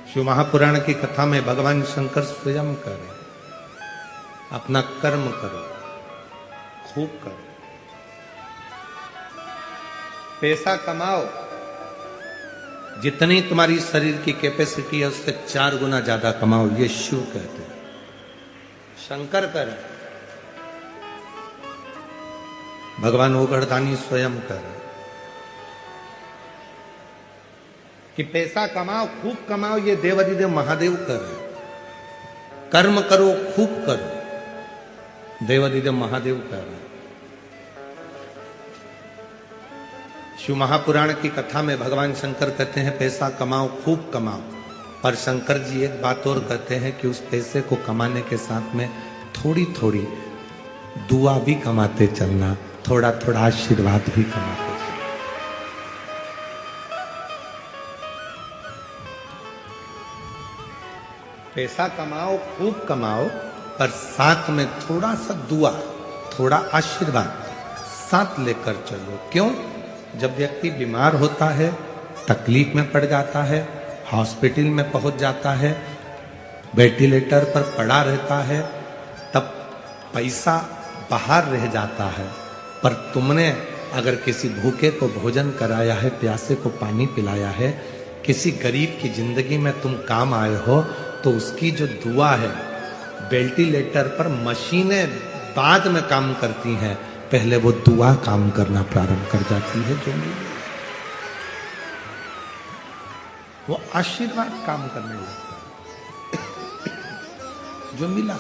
शिव महापुराण की कथा में भगवान शंकर स्वयं करें, अपना कर्म करो, खूब करो, पैसा कमाओ, जितनी तुम्हारी शरीर की कैपेसिटी है उससे 4 गुना ज्यादा कमाओ, ये शिव कहते हैं। शंकर करें, भगवान ओगढ़दानी स्वयं करें कि पैसा कमाओ, खूब कमाओ, ये देवाधिदेव महादेव करें। कर्म करो, खूब करो, देवाधिदेव महादेव करें। शिव महापुराण की कथा में भगवान शंकर कहते हैं पैसा कमाओ, खूब कमाओ, पर शंकर जी एक बात और कहते हैं कि उस पैसे को कमाने के साथ में थोड़ी थोड़ी दुआ भी कमाते चलना, थोड़ा थोड़ा आशीर्वाद भी कमाते चलना। पैसा कमाओ, खूब कमाओ, पर साथ में थोड़ा सा दुआ, थोड़ा आशीर्वाद साथ लेकर चलो। क्यों? जब व्यक्ति बीमार होता है, तकलीफ में पड़ जाता है, हॉस्पिटल में पहुंच जाता है, वेंटिलेटर पर पड़ा रहता है, तब पैसा बाहर रह जाता है, पर तुमने अगर किसी भूखे को भोजन कराया है, प्यासे को पानी पिलाया है, किसी गरीब की जिंदगी में तुम काम आए हो, तो उसकी जो दुआ है, वेंटिलेटर पर मशीनें बाद में काम करती हैं, पहले वो दुआ काम करना प्रारंभ कर जाती है। जो मिले वो आशीर्वाद काम करने लगता है, जो मिला।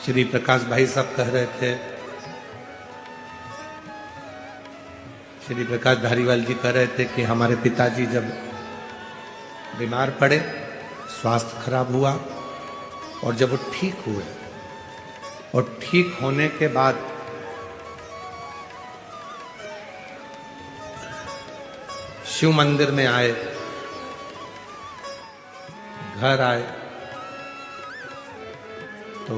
श्री प्रकाश भाई साहब कह रहे थे, श्री प्रकाश धारीवाल जी कह रहे थे कि हमारे पिताजी जब बीमार पड़े, स्वास्थ्य खराब हुआ, और जब वो ठीक हुए और ठीक होने के बाद शिव मंदिर में आए, घर आए, तो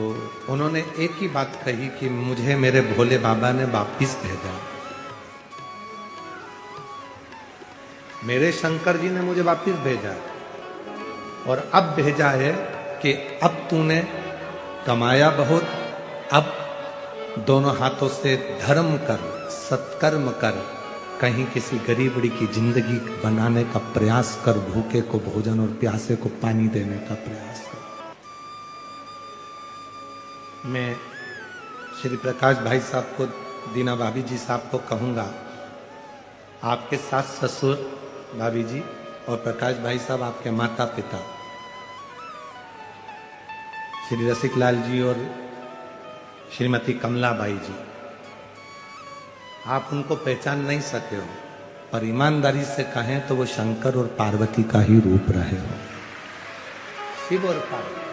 उन्होंने एक ही बात कही कि मुझे मेरे भोले बाबा ने वापिस भेजा, मेरे शंकर जी ने मुझे वापिस भेजा, और अब भेजा है कि अब तूने कमाया बहुत, अब दोनों हाथों से धर्म कर, सत्कर्म कर, कहीं किसी गरीबड़ी की जिंदगी बनाने का प्रयास कर, भूखे को भोजन और प्यासे को पानी देने का प्रयास कर। मैं श्री प्रकाश भाई साहब को, दीना भाभी जी साहब को कहूँगा, आपके सास ससुर भाभी जी और प्रकाश भाई साहब आपके माता पिता, श्री रसिकलाल जी और श्रीमती कमला बाई जी, आप उनको पहचान नहीं सके हो, पर ईमानदारी से कहें तो वो शंकर और पार्वती का ही रूप रहे हो, शिव और पार्वती।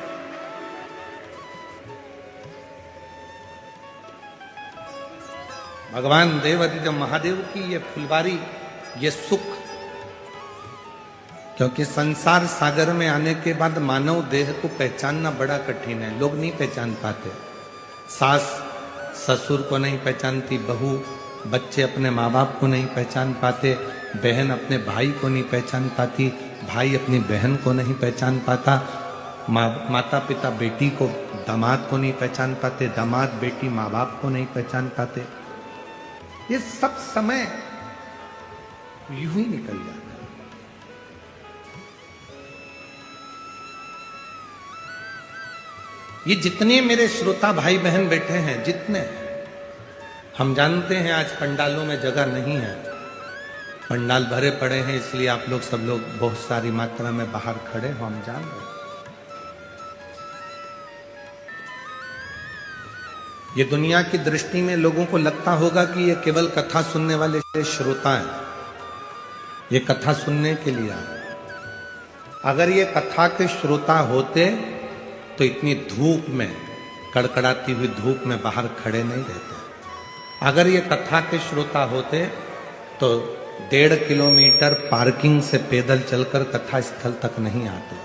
भगवान देवाधिदेव महादेव की ये फुलवारी, ये सुख, क्योंकि संसार सागर में आने के बाद मानव देह को पहचानना बड़ा कठिन है, लोग नहीं पहचान पाते। सास ससुर को नहीं पहचानती, बहू बच्चे अपने माँ बाप को नहीं पहचान पाते, बहन अपने भाई को नहीं पहचान पाती, भाई अपनी बहन को नहीं पहचान पाता, माता पिता बेटी को, दामाद को नहीं पहचान पाते, दामाद बेटी माँ बाप को नहीं पहचान पाते। ये सब समय यूं ही निकल जाता है। ये जितने मेरे श्रोता भाई बहन बैठे हैं, जितने, हम जानते हैं आज पंडालों में जगह नहीं है, पंडाल भरे पड़े हैं, इसलिए आप लोग सब लोग बहुत सारी मात्रा में बाहर खड़े हो, हम जान रहे हैं। ये दुनिया की दृष्टि में लोगों को लगता होगा कि ये केवल कथा सुनने वाले श्रोता हैं, ये कथा सुनने के लिए आए। अगर ये कथा के श्रोता होते तो इतनी धूप में, कड़कड़ाती हुई धूप में बाहर खड़े नहीं रहते। अगर ये कथा के श्रोता होते तो 1.5 किलोमीटर पार्किंग से पैदल चलकर कथा स्थल तक नहीं आते।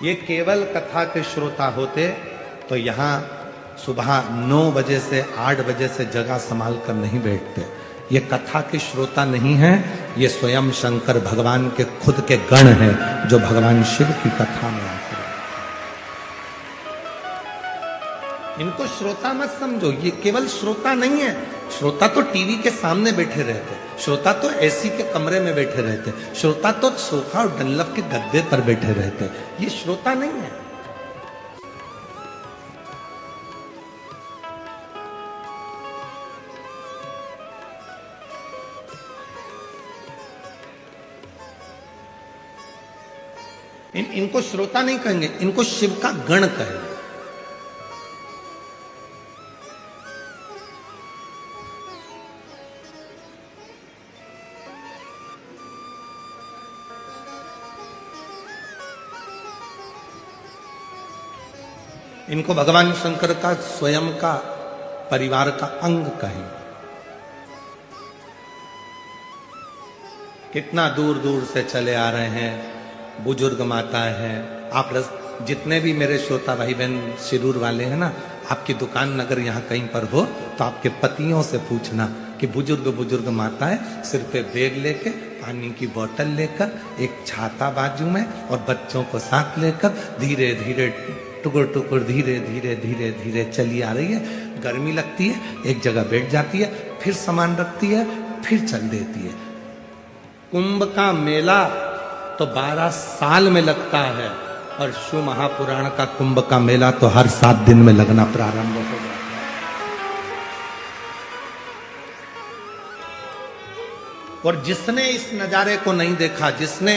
ये केवल कथा के श्रोता होते तो यहाँ सुबह 9 बजे से 8 बजे से जगह संभाल कर नहीं बैठते। ये कथा के श्रोता नहीं है, ये स्वयं शंकर भगवान के खुद के गण हैं जो भगवान शिव की कथा में आते हैं। इनको श्रोता मत समझो, ये केवल श्रोता नहीं है। श्रोता तो टीवी के सामने बैठे रहते, श्रोता तो एसी के कमरे में बैठे रहते, श्रोता तो सोफा और डनलप के गद्दे पर बैठे रहते। ये श्रोता नहीं है। इनको श्रोता नहीं कहेंगे, इनको शिव का गण कहेंगे। इनको भगवान शंकर का स्वयं का परिवार का अंग कहें। कितना दूर दूर से चले आ रहे हैं, बुजुर्ग माता है। आप जितने भी मेरे श्रोता भाई बहन शिरूर वाले हैं ना, आपकी दुकान अगर यहाँ कहीं पर हो तो आपके पतियों से पूछना कि बुजुर्ग बुजुर्ग माता है, सिर पे बैग लेके, पानी की बोतल लेकर, एक छाता बाजू में और बच्चों को साथ लेकर धीरे धीरे टुकुर टुकुर धीरे धीरे धीरे धीरे चली आ रही है। गर्मी लगती है, एक जगह बैठ जाती है, फिर सामान रखती है, फिर चल देती है। कुंभ का मेला तो 12 साल में लगता है और शिव महापुराण का कुंभ का मेला तो हर 7 दिन में लगना प्रारंभ हो जाता है। और जिसने इस नजारे को नहीं देखा, जिसने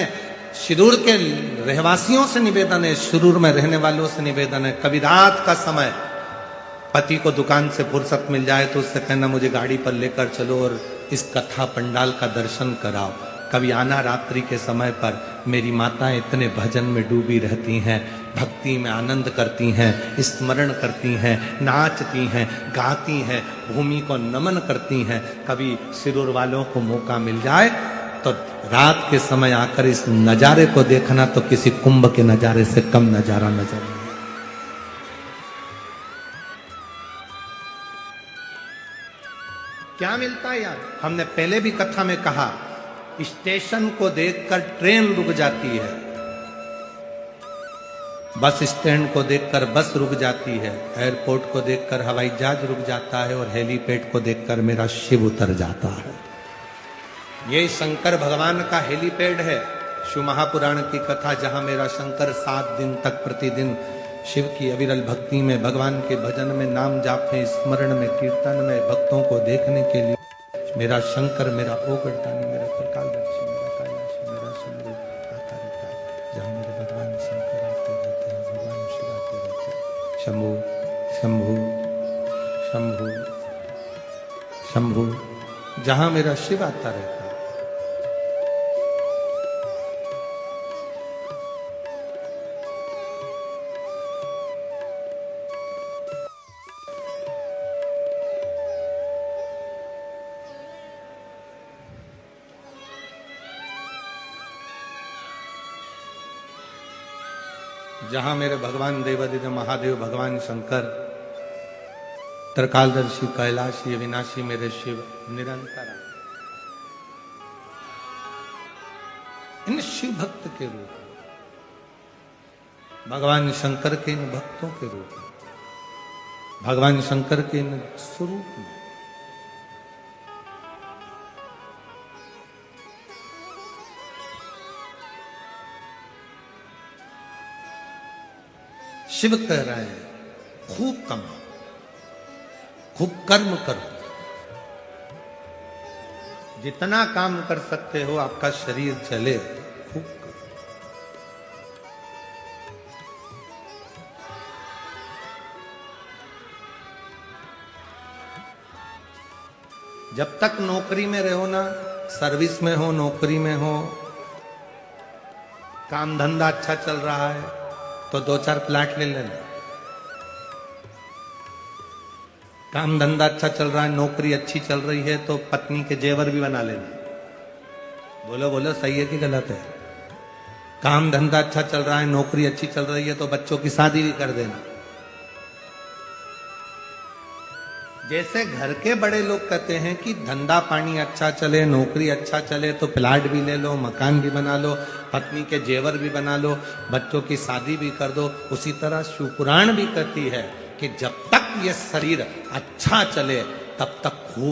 शिरूर के रहवासियों से निवेदन है, शिरूर में रहने वालों से निवेदन है, कभी रात का समय पति को दुकान से फुर्सत मिल जाए तो उससे कहना मुझे गाड़ी पर लेकर चलो और इस कथा पंडाल का दर्शन कराओ। कभी आना रात्रि के समय पर, मेरी माताएं इतने भजन में डूबी रहती हैं, भक्ति में आनंद करती हैं, स्मरण करती हैं, नाचती हैं, गाती हैं, भूमि को नमन करती हैं। कभी शिरूर वालों को मौका मिल जाए तो रात के समय आकर इस नजारे को देखना तो किसी कुंभ के नजारे से कम नजारा नजर नहीं। क्या मिलता है यार? हमने पहले भी कथा में कहा, स्टेशन को देखकर ट्रेन रुक जाती है, बस स्टैंड को देखकर बस रुक जाती है, एयरपोर्ट को देखकर हवाई जहाज रुक जाता है और हेलीपैड को देखकर मेरा शिव उतर जाता है। ये शंकर भगवान का हेलीपैड है, शिव महापुराण की कथा, जहां मेरा शंकर 7 दिन तक प्रतिदिन शिव की अविरल भक्ति में, भगवान के भजन में, नाम जाप में, स्मरण में, कीर्तन में, भक्तों को देखने के लिए मेरा शंकर, मेरा ओगरदानी, मेरा त्रिकालदर्शी, मेरा कैलाशी, मेरा शंभु आता रहता है। जहाँ मेरे भगवान शंकर आते रहते हैं, भगवान शिव आते रहते हैं। शंभु शंभु शंभु शंभु, जहाँ मेरा शिव आता रहता है। जहां मेरे भगवान देवादिदेव महादेव भगवान शंकर, त्रिकालदर्शी, कैलाशी, अविनाशी मेरे शिव निरंतर इन शिव भक्त के रूप, भगवान शंकर के इन भक्तों के रूप, भगवान शंकर के इन स्वरूप में शिव कह रहे हैं खूब कमाओ, खूब कर्म करो, जितना काम कर सकते हो आपका शरीर चले, खूब करो। जब तक नौकरी में रहो ना, सर्विस में हो, नौकरी में हो, काम धंधा अच्छा चल रहा है तो 2-4 प्लाट ले लेना। काम धंधा अच्छा चल रहा है, नौकरी अच्छी चल रही है तो पत्नी के जेवर भी बना लेना। बोलो बोलो, सही है कि गलत है? काम धंधा अच्छा चल रहा है, नौकरी अच्छी चल रही है, तो बच्चों की शादी भी कर देना। जैसे घर के बड़े लोग कहते हैं कि धंधा पानी अच्छा चले, नौकरी अच्छा चले, तो प्लाट भी ले लो, मकान भी बना लो, पत्नी के जेवर भी बना लो, बच्चों की शादी भी कर दो। उसी तरह शिवपुराण भी कहती है कि जब तक ये शरीर अच्छा चले तब तक खूब